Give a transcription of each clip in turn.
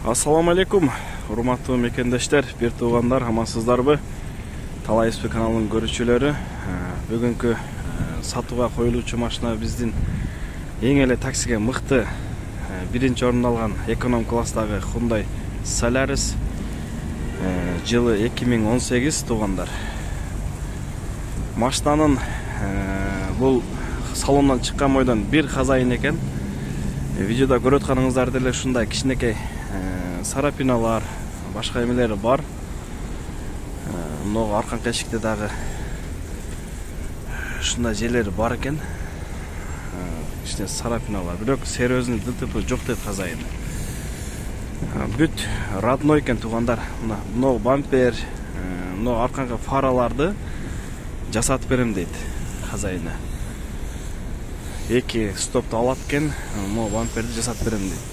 Ассаламу алейкум, урматтуу мекендештер, бир туугандар, амансыздарбы? Талай SP каналынын көрүүчүлөрү, бүгүнкү сатууга коюлуучу машина биздин эң эле таксиге мыкты биринчи орун алган эконом класстагы Hyundai Solaris, жылы 2018 туугандар. Машинанын бул салондон чыккан бойдон бир хазайын экен. Видеода көрүп атканыңыздар деле ушундай кичинекей сарапиналар, башка эмелери бар. Мына арканкы эшикте дагы ушундай жерлери бар экен. Кичине сарапиналар, бирок сервизин ДТП жок дейт хазайын. Бүт родной экен туугандар. Мына бампер, мына арканкы фараларды жасатып берем дейт хазайыны. Эки стопту алат экен, мына бамперди жасатып берем дейт.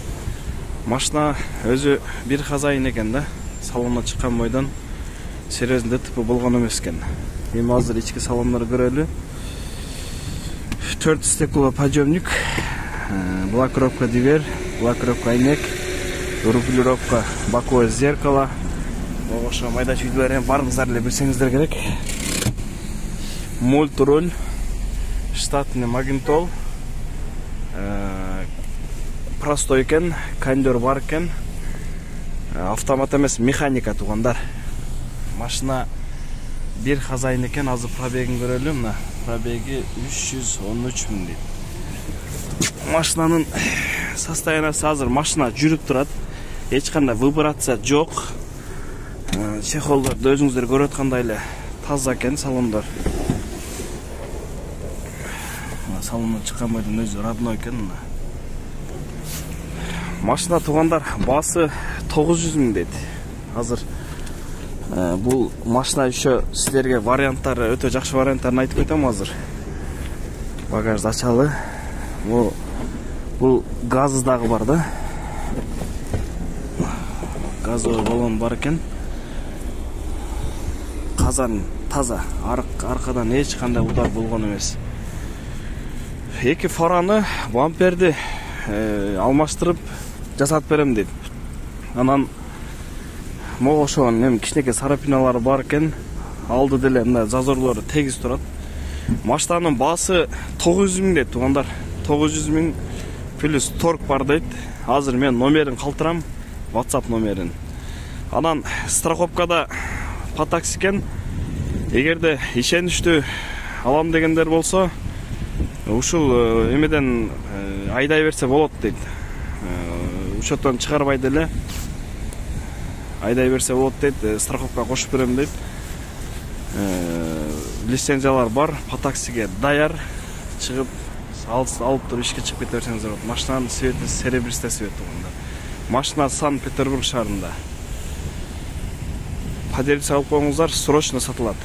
Машина өзү бир хазайын экен да, салондон чыккан бойдон сервизин ДТП болгон эмес экен. Эми азыр ички салондорду көрөлү. 4 стекло подъемник, блокировка дверь, блокировка айнек, регулировка боковое зеркало. Ошо майда чүйдүлөрүн барыңыздар эле билсеңиздер керек. Мультроль, штатный магнитол, простой экен, кондер бар экен. Автомат эмес, механика туугандар. Машина бир хазайын экен, азыр пробегин көрөлү. Мына пробеги 313 миң дейт. Машинанын состояниясы азыр машина жүрүп турат. Эч кандай вибрация жок. Чехолдорду өзүңүздөр көрүп аткандай эле таза экен салондор. Салондон чыккан бойдон өзү родной экен. Машина туугандар баасы 900 миң дейт. Азыр бул машина еще силерге варианттары, өтө жакшы варианттарын айтып кетем азыр. Багажды ачалы. Бул газы дагы бар да. Газовый баллон бар экен. Казан таза, аркадан эч кандай удар болгон эмес. Эки фараны, бамперди алмаштырып жасатып берем дейт. Анан могу ошонун эми кичинекей сарапиналары бар экен. Алды деле мына зазорлору тегиз турат. Машинанын баасы 900 миң дейт туугандар. 900 миң плюс торг бар дейт. Азыр мен номерин калтырам, WhatsApp номерин. Анан страховкада по такси экен. Эгерде ишеничтүү алам дегендер болсо, ушул эмеден айдай берсе болот дейт. Учеттон чыгарбай деле айдай берсе болот дейт. Страховка кошуп берем дейт. Лицензиялар бар, по таксиге даяр. Чыгып алып туруп ишке чыгып кете берсеңиздер болот. Машинанын цвети серебристый цвет туганда. Машина Санкт-Петербург шаарында. Поделиться алып коюңуздар, срочно сатылат.